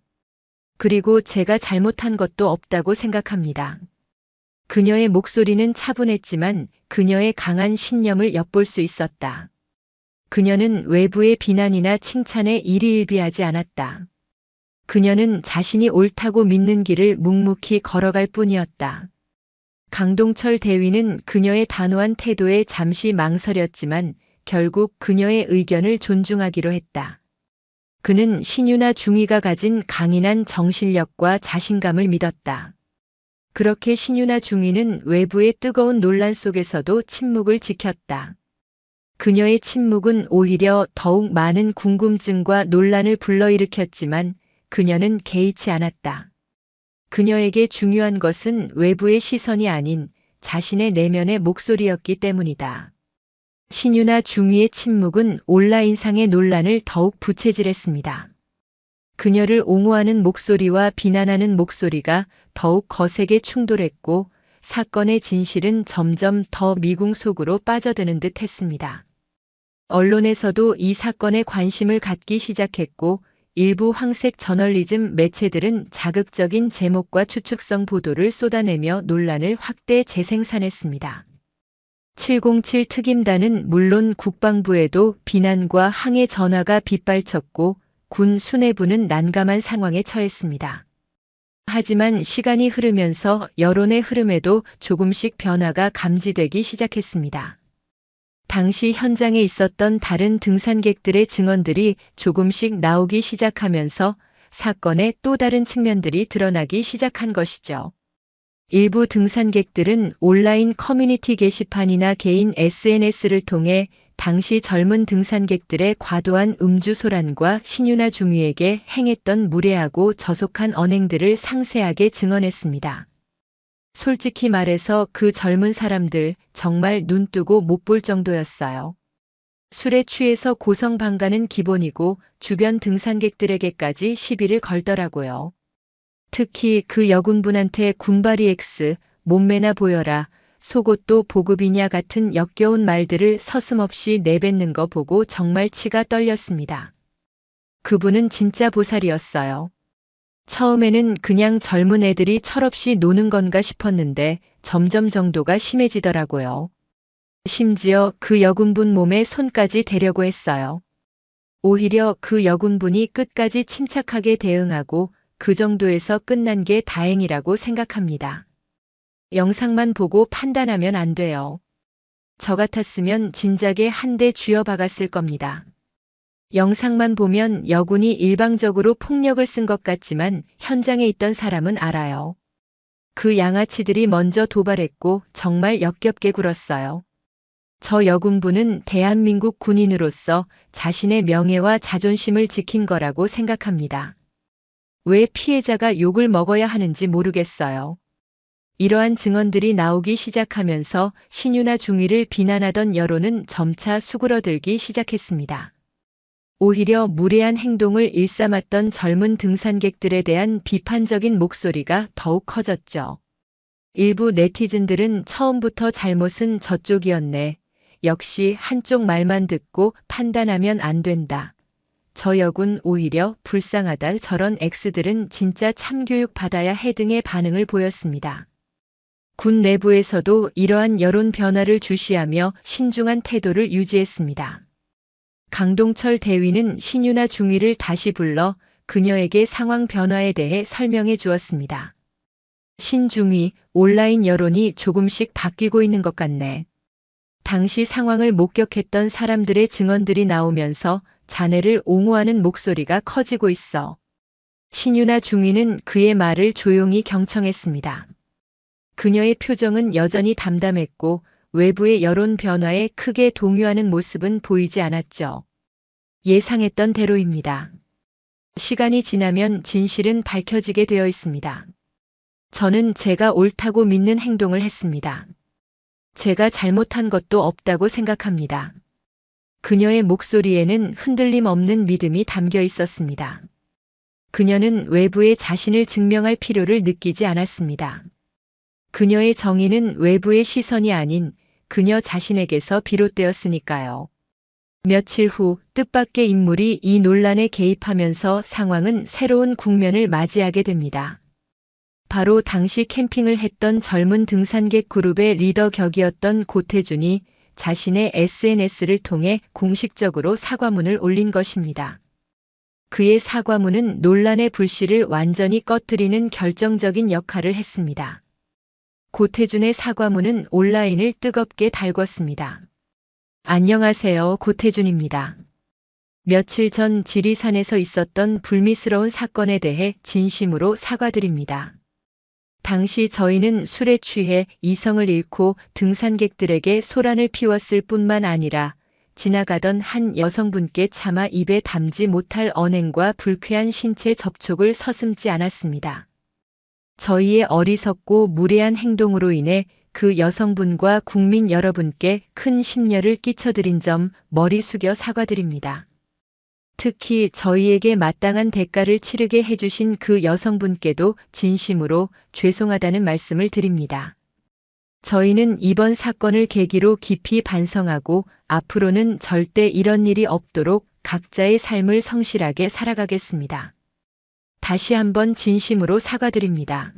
그리고 제가 잘못한 것도 없다고 생각합니다. 그녀의 목소리는 차분했지만 그녀의 강한 신념을 엿볼 수 있었다. 그녀는 외부의 비난이나 칭찬에 일희일비하지 않았다. 그녀는 자신이 옳다고 믿는 길을 묵묵히 걸어갈 뿐이었다. 강동철 대위는 그녀의 단호한 태도에 잠시 망설였지만 결국 그녀의 의견을 존중하기로 했다. 그는 신유나 중위가 가진 강인한 정신력과 자신감을 믿었다. 그렇게 신유나 중위는 외부의 뜨거운 논란 속에서도 침묵을 지켰다. 그녀의 침묵은 오히려 더욱 많은 궁금증과 논란을 불러일으켰지만 그녀는 개의치 않았다. 그녀에게 중요한 것은 외부의 시선이 아닌 자신의 내면의 목소리였기 때문이다. 신유나 중위의 침묵은 온라인상의 논란을 더욱 부채질했습니다. 그녀를 옹호하는 목소리와 비난하는 목소리가 더욱 거세게 충돌했고 사건의 진실은 점점 더 미궁 속으로 빠져드는 듯 했습니다. 언론에서도 이 사건에 관심을 갖기 시작했고 일부 황색 저널리즘 매체들은 자극적인 제목과 추측성 보도를 쏟아내며 논란을 확대 재생산했습니다. 707 특임단은 물론 국방부에도 비난과 항해 전화가 빗발쳤고 군 수뇌부는 난감한 상황에 처했습니다. 하지만 시간이 흐르면서 여론의 흐름에도 조금씩 변화가 감지되기 시작했습니다. 당시 현장에 있었던 다른 등산객들의 증언들이 조금씩 나오기 시작하면서 사건의 또 다른 측면들이 드러나기 시작한 것이죠. 일부 등산객들은 온라인 커뮤니티 게시판이나 개인 SNS를 통해 당시 젊은 등산객들의 과도한 음주 소란과 신유나 중위에게 행했던 무례하고 저속한 언행들을 상세하게 증언했습니다. 솔직히 말해서 그 젊은 사람들 정말 눈뜨고 못 볼 정도였어요. 술에 취해서 고성방가는 기본이고 주변 등산객들에게까지 시비를 걸더라고요. 특히 그 여군분한테 군바리 X, 몸매나 보여라, 속옷도 보급이냐 같은 역겨운 말들을 서슴없이 내뱉는 거 보고 정말 치가 떨렸습니다. 그분은 진짜 보살이었어요. 처음에는 그냥 젊은 애들이 철없이 노는 건가 싶었는데 점점 정도가 심해지더라고요. 심지어 그 여군분 몸에 손까지 대려고 했어요. 오히려 그 여군분이 끝까지 침착하게 대응하고 그 정도에서 끝난 게 다행이라고 생각합니다. 영상만 보고 판단하면 안 돼요. 저 같았으면 진작에 한 대 쥐어박았을 겁니다. 영상만 보면 여군이 일방적으로 폭력을 쓴 것 같지만 현장에 있던 사람은 알아요. 그 양아치들이 먼저 도발했고 정말 역겹게 굴었어요. 저 여군분은 대한민국 군인으로서 자신의 명예와 자존심을 지킨 거라고 생각합니다. 왜 피해자가 욕을 먹어야 하는지 모르겠어요. 이러한 증언들이 나오기 시작하면서 신유나 중위를 비난하던 여론은 점차 수그러들기 시작했습니다. 오히려 무례한 행동을 일삼았던 젊은 등산객들에 대한 비판적인 목소리가 더욱 커졌죠. 일부 네티즌들은 처음부터 잘못은 저쪽이었네. 역시 한쪽 말만 듣고 판단하면 안 된다. 저 역은 오히려 불쌍하다. 저런 X들은 진짜 참교육 받아야 해 등의 반응을 보였습니다. 군 내부에서도 이러한 여론 변화를 주시하며 신중한 태도를 유지했습니다. 강동철 대위는 신유나 중위를 다시 불러 그녀에게 상황 변화에 대해 설명해 주었습니다. 신중위, 온라인 여론이 조금씩 바뀌고 있는 것 같네. 당시 상황을 목격했던 사람들의 증언들이 나오면서 자네를 옹호하는 목소리가 커지고 있어. 신유나 중위는 그의 말을 조용히 경청했습니다. 그녀의 표정은 여전히 담담했고 외부의 여론 변화에 크게 동요하는 모습은 보이지 않았죠. 예상했던 대로입니다. 시간이 지나면 진실은 밝혀지게 되어 있습니다. 저는 제가 옳다고 믿는 행동을 했습니다. 제가 잘못한 것도 없다고 생각합니다. 그녀의 목소리에는 흔들림 없는 믿음이 담겨 있었습니다. 그녀는 외부에 자신을 증명할 필요를 느끼지 않았습니다. 그녀의 정의는 외부의 시선이 아닌 그녀 자신에게서 비롯되었으니까요. 며칠 후 뜻밖의 인물이 이 논란에 개입하면서 상황은 새로운 국면을 맞이하게 됩니다. 바로 당시 캠핑을 했던 젊은 등산객 그룹의 리더 격이었던 고태준이 자신의 SNS를 통해 공식적으로 사과문을 올린 것입니다. 그의 사과문은 논란의 불씨를 완전히 꺼뜨리는 결정적인 역할을 했습니다. 고태준의 사과문은 온라인을 뜨겁게 달궜습니다. 안녕하세요, 고태준입니다. 며칠 전 지리산에서 있었던 불미스러운 사건에 대해 진심으로 사과드립니다. 당시 저희는 술에 취해 이성을 잃고 등산객들에게 소란을 피웠을 뿐만 아니라 지나가던 한 여성분께 차마 입에 담지 못할 언행과 불쾌한 신체 접촉을 서슴지 않았습니다. 저희의 어리석고 무례한 행동으로 인해 그 여성분과 국민 여러분께 큰 심려를 끼쳐드린 점 머리 숙여 사과드립니다. 특히 저희에게 마땅한 대가를 치르게 해주신 그 여성분께도 진심으로 죄송하다는 말씀을 드립니다. 저희는 이번 사건을 계기로 깊이 반성하고 앞으로는 절대 이런 일이 없도록 각자의 삶을 성실하게 살아가겠습니다. 다시 한번 진심으로 사과드립니다.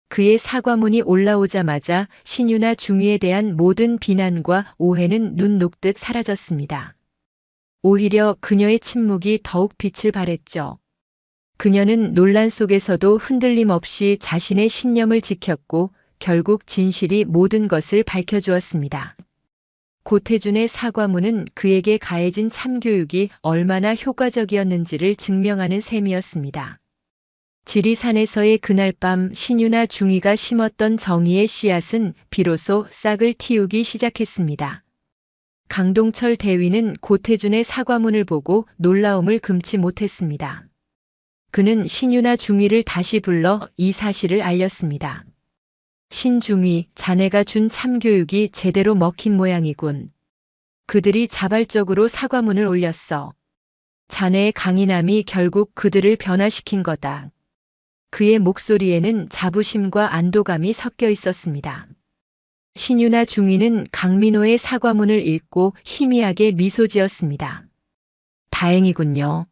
그의 사과문이 올라오자마자 신유나 중위에 대한 모든 비난과 오해는 눈 녹듯 사라졌습니다. 오히려 그녀의 침묵이 더욱 빛을 발했죠. 그녀는 논란 속에서도 흔들림 없이 자신의 신념을 지켰고 결국 진실이 모든 것을 밝혀주었습니다. 고태준의 사과문은 그에게 가해진 참교육이 얼마나 효과적이었는지를 증명하는 셈이었습니다. 지리산에서의 그날 밤 신유나 중위가 심었던 정의의 씨앗은 비로소 싹을 틔우기 시작했습니다. 강동철 대위는 고태준의 사과문을 보고 놀라움을 금치 못했습니다. 그는 신유나 중위를 다시 불러 이 사실을 알렸습니다. 신중위, 자네가 준 참교육이 제대로 먹힌 모양이군. 그들이 자발적으로 사과문을 올렸어. 자네의 강인함이 결국 그들을 변화시킨 거다. 그의 목소리에는 자부심과 안도감이 섞여 있었습니다. 신유나 중위는 강민호의 사과문을 읽고 희미하게 미소 지었습니다. 다행이군요.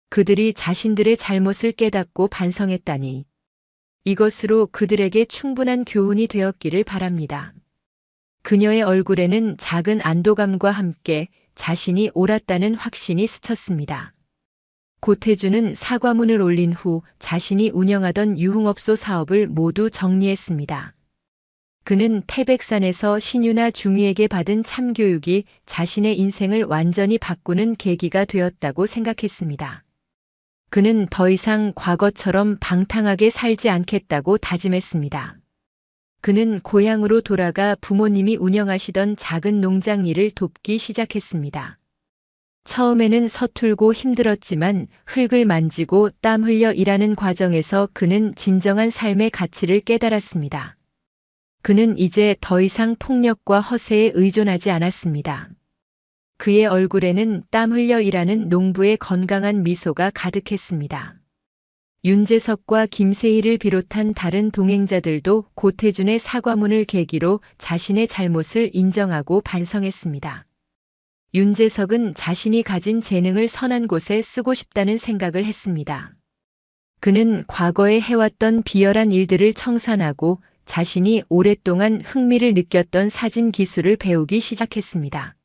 그들이 자신들의 잘못을 깨닫고 반성했다니. 이것으로 그들에게 충분한 교훈이 되었기를 바랍니다. 그녀의 얼굴에는 작은 안도감과 함께 자신이 옳았다는 확신이 스쳤습니다. 고태준은 사과문을 올린 후 자신이 운영하던 유흥업소 사업을 모두 정리했습니다. 그는 태백산에서 신유나 중위에게 받은 참교육이 자신의 인생을 완전히 바꾸는 계기가 되었다고 생각했습니다. 그는 더 이상 과거처럼 방탕하게 살지 않겠다고 다짐했습니다. 그는 고향으로 돌아가 부모님이 운영하시던 작은 농장 일을 돕기 시작했습니다. 처음에는 서툴고 힘들었지만 흙을 만지고 땀 흘려 일하는 과정에서 그는 진정한 삶의 가치를 깨달았습니다. 그는 이제 더 이상 폭력과 허세에 의존하지 않았습니다. 그의 얼굴에는 땀 흘려 일하는 농부의 건강한 미소가 가득했습니다. 윤재석과 김세희를 비롯한 다른 동행자들도 고태준의 사과문을 계기로 자신의 잘못을 인정하고 반성했습니다. 윤재석은 자신이 가진 재능을 선한 곳에 쓰고 싶다는 생각을 했습니다. 그는 과거에 해왔던 비열한 일들을 청산하고 자신이 오랫동안 흥미를 느꼈던 사진 기술을 배우기 시작했습니다.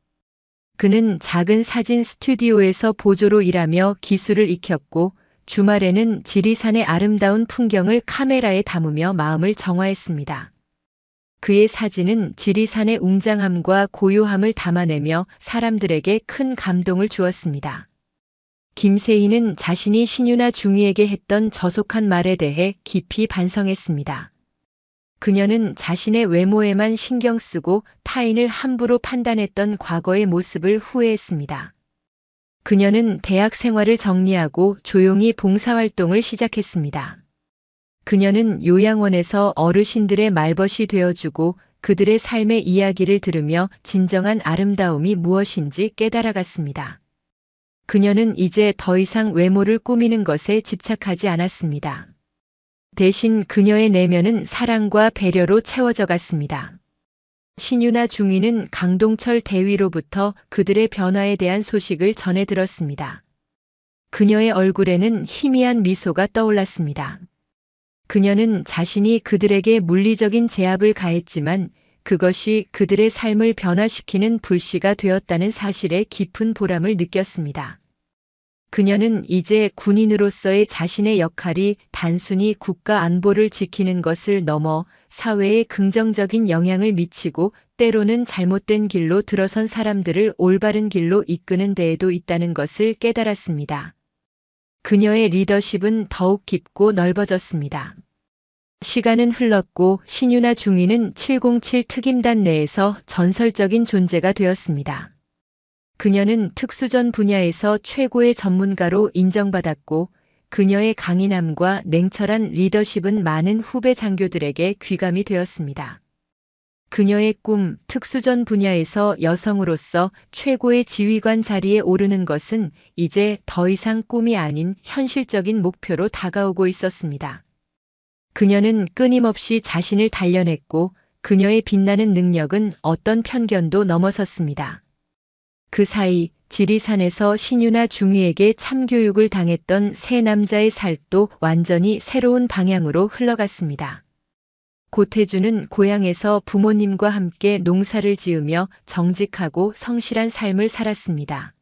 그는 작은 사진 스튜디오에서 보조로 일하며 기술을 익혔고 주말에는 지리산의 아름다운 풍경을 카메라에 담으며 마음을 정화했습니다. 그의 사진은 지리산의 웅장함과 고요함을 담아내며 사람들에게 큰 감동을 주었습니다. 김세희는 자신이 신유나 중위에게 했던 저속한 말에 대해 깊이 반성했습니다. 그녀는 자신의 외모에만 신경 쓰고 타인을 함부로 판단했던 과거의 모습을 후회했습니다. 그녀는 대학 생활을 정리하고 조용히 봉사활동을 시작했습니다. 그녀는 요양원에서 어르신들의 말벗이 되어주고 그들의 삶의 이야기를 들으며 진정한 아름다움이 무엇인지 깨달아갔습니다. 그녀는 이제 더 이상 외모를 꾸미는 것에 집착하지 않았습니다. 대신 그녀의 내면은 사랑과 배려로 채워져 갔습니다. 신유나 중위는 강동철 대위로부터 그들의 변화에 대한 소식을 전해 들었습니다. 그녀의 얼굴에는 희미한 미소가 떠올랐습니다. 그녀는 자신이 그들에게 물리적인 제압을 가했지만 그것이 그들의 삶을 변화시키는 불씨가 되었다는 사실에 깊은 보람을 느꼈습니다. 그녀는 이제 군인으로서의 자신의 역할이 단순히 국가 안보를 지키는 것을 넘어 사회에 긍정적인 영향을 미치고 때로는 잘못된 길로 들어선 사람들을 올바른 길로 이끄는 데에도 있다는 것을 깨달았습니다. 그녀의 리더십은 더욱 깊고 넓어졌습니다. 시간은 흘렀고 신유나 중위는 707 특임단 내에서 전설적인 존재가 되었습니다. 그녀는 특수전 분야에서 최고의 전문가로 인정받았고 그녀의 강인함과 냉철한 리더십은 많은 후배 장교들에게 귀감이 되었습니다. 그녀의 꿈, 특수전 분야에서 여성으로서 최고의 지휘관 자리에 오르는 것은 이제 더 이상 꿈이 아닌 현실적인 목표로 다가오고 있었습니다. 그녀는 끊임없이 자신을 단련했고 그녀의 빛나는 능력은 어떤 편견도 넘어섰습니다. 그 사이 지리산에서 신유나 중위에게 참교육을 당했던 세 남자의 삶도 완전히 새로운 방향으로 흘러갔습니다. 고태준은 고향에서 부모님과 함께 농사를 지으며 정직하고 성실한 삶을 살았습니다.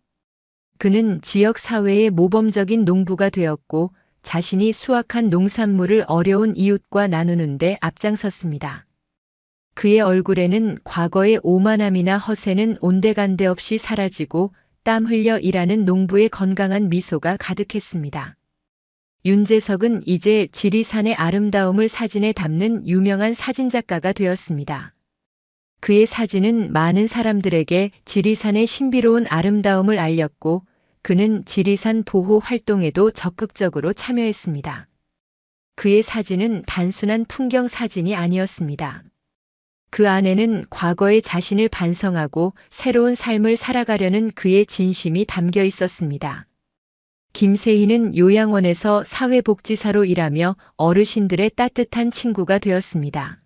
그는 지역 사회의 모범적인 농부가 되었고 자신이 수확한 농산물을 어려운 이웃과 나누는 데 앞장섰습니다. 그의 얼굴에는 과거의 오만함이나 허세는 온데간데 없이 사라지고 땀 흘려 일하는 농부의 건강한 미소가 가득했습니다. 윤재석은 이제 지리산의 아름다움을 사진에 담는 유명한 사진작가가 되었습니다. 그의 사진은 많은 사람들에게 지리산의 신비로운 아름다움을 알렸고 그는 지리산 보호 활동에도 적극적으로 참여했습니다. 그의 사진은 단순한 풍경 사진이 아니었습니다. 그 안에는 과거의 자신을 반성하고 새로운 삶을 살아가려는 그의 진심이 담겨 있었습니다. 김세희는 요양원에서 사회복지사로 일하며 어르신들의 따뜻한 친구가 되었습니다.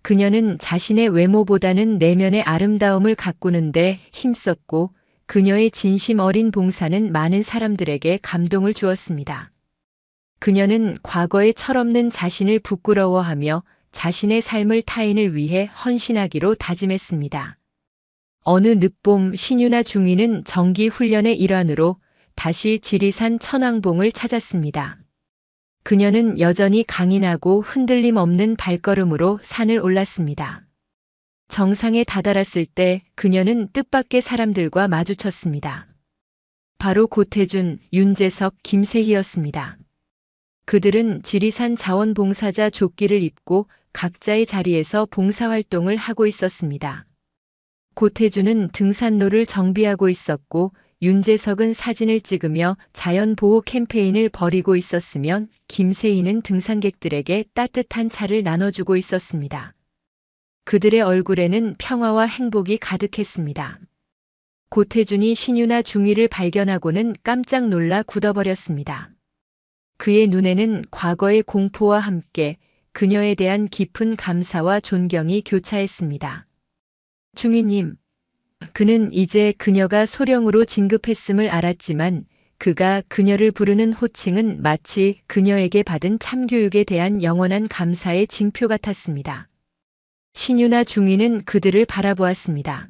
그녀는 자신의 외모보다는 내면의 아름다움을 가꾸는데 힘썼고 그녀의 진심 어린 봉사는 많은 사람들에게 감동을 주었습니다. 그녀는 과거의 철없는 자신을 부끄러워하며 자신의 삶을 타인을 위해 헌신하기로 다짐했습니다. 어느 늦봄 신유나 중위는 정기 훈련의 일환으로 다시 지리산 천왕봉을 찾았습니다. 그녀는 여전히 강인하고 흔들림 없는 발걸음으로 산을 올랐습니다. 정상에 다다랐을 때 그녀는 뜻밖의 사람들과 마주쳤습니다. 바로 고태준, 윤재석, 김세희였습니다. 그들은 지리산 자원봉사자 조끼를 입고 각자의 자리에서 봉사활동을 하고 있었습니다. 고태준은 등산로를 정비하고 있었고 윤재석은 사진을 찍으며 자연보호 캠페인을 벌이고 있었으면 김세희는 등산객들에게 따뜻한 차를 나눠주고 있었습니다. 그들의 얼굴에는 평화와 행복이 가득했습니다. 고태준이 신유나 중위를 발견하고는 깜짝 놀라 굳어버렸습니다. 그의 눈에는 과거의 공포와 함께 그녀에 대한 깊은 감사와 존경이 교차했습니다. 중위님, 그는 이제 그녀가 소령으로 진급했음을 알았지만 그가 그녀를 부르는 호칭은 마치 그녀에게 받은 참교육에 대한 영원한 감사의 징표 같았습니다. 신유나 중위는 그들을 바라보았습니다.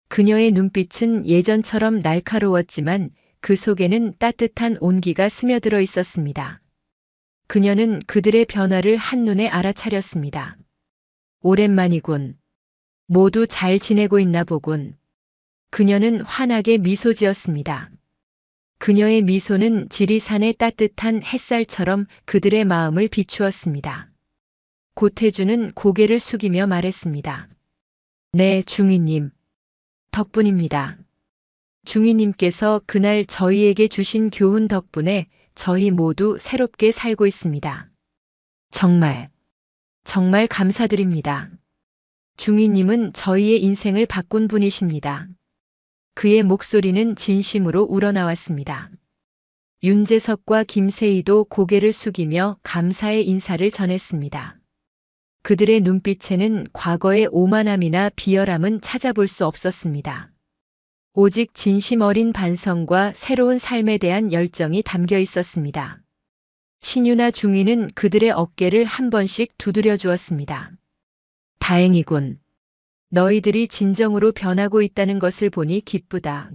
그녀의 눈빛은 예전처럼 날카로웠지만 그 속에는 따뜻한 온기가 스며들어 있었습니다. 그녀는 그들의 변화를 한눈에 알아차렸습니다. 오랜만이군. 모두 잘 지내고 있나 보군. 그녀는 환하게 미소 지었습니다. 그녀의 미소는 지리산의 따뜻한 햇살처럼 그들의 마음을 비추었습니다. 고태준은 고개를 숙이며 말했습니다. 네, 중위님. 덕분입니다. 중위님께서 그날 저희에게 주신 교훈 덕분에 저희 모두 새롭게 살고 있습니다. 정말 감사드립니다. 중위님은 저희의 인생을 바꾼 분이십니다. 그의 목소리는 진심으로 우러나왔습니다. 윤재석과 김세희도 고개를 숙이며 감사의 인사를 전했습니다. 그들의 눈빛에는 과거의 오만함이나 비열함은 찾아볼 수 없었습니다. 오직 진심 어린 반성과 새로운 삶에 대한 열정이 담겨 있었습니다. 신유나 중위는 그들의 어깨를 한 번씩 두드려 주었습니다. 다행이군. 너희들이 진정으로 변하고 있다는 것을 보니 기쁘다.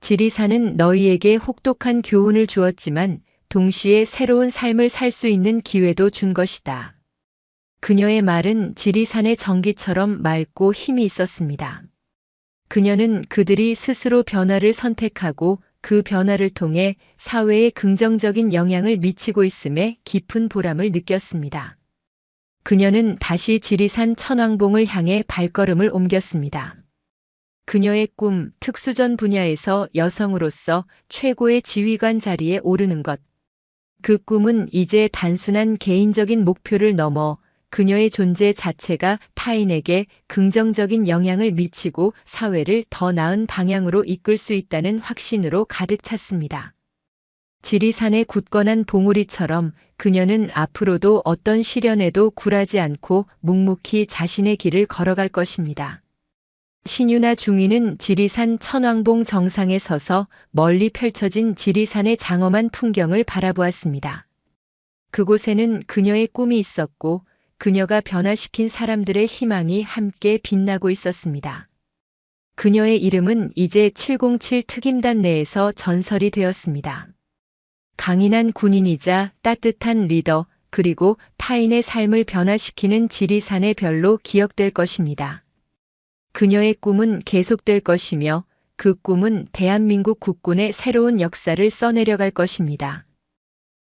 지리산은 너희에게 혹독한 교훈을 주었지만 동시에 새로운 삶을 살 수 있는 기회도 준 것이다. 그녀의 말은 지리산의 전기처럼 맑고 힘이 있었습니다. 그녀는 그들이 스스로 변화를 선택하고 그 변화를 통해 사회에 긍정적인 영향을 미치고 있음에 깊은 보람을 느꼈습니다. 그녀는 다시 지리산 천왕봉을 향해 발걸음을 옮겼습니다. 그녀의 꿈, 특수전 분야에서 여성으로서 최고의 지휘관 자리에 오르는 것. 그 꿈은 이제 단순한 개인적인 목표를 넘어 그녀의 존재 자체가 타인에게 긍정적인 영향을 미치고 사회를 더 나은 방향으로 이끌 수 있다는 확신으로 가득 찼습니다. 지리산의 굳건한 봉우리처럼 그녀는 앞으로도 어떤 시련에도 굴하지 않고 묵묵히 자신의 길을 걸어갈 것입니다. 신유나 중위는 지리산 천왕봉 정상에 서서 멀리 펼쳐진 지리산의 장엄한 풍경을 바라보았습니다. 그곳에는 그녀의 꿈이 있었고 그녀가 변화시킨 사람들의 희망이 함께 빛나고 있었습니다. 그녀의 이름은 이제 707 특임단 내에서 전설이 되었습니다. 강인한 군인이자 따뜻한 리더, 그리고 타인의 삶을 변화시키는 지리산의 별로 기억될 것입니다. 그녀의 꿈은 계속될 것이며 그 꿈은 대한민국 국군의 새로운 역사를 써내려갈 것입니다.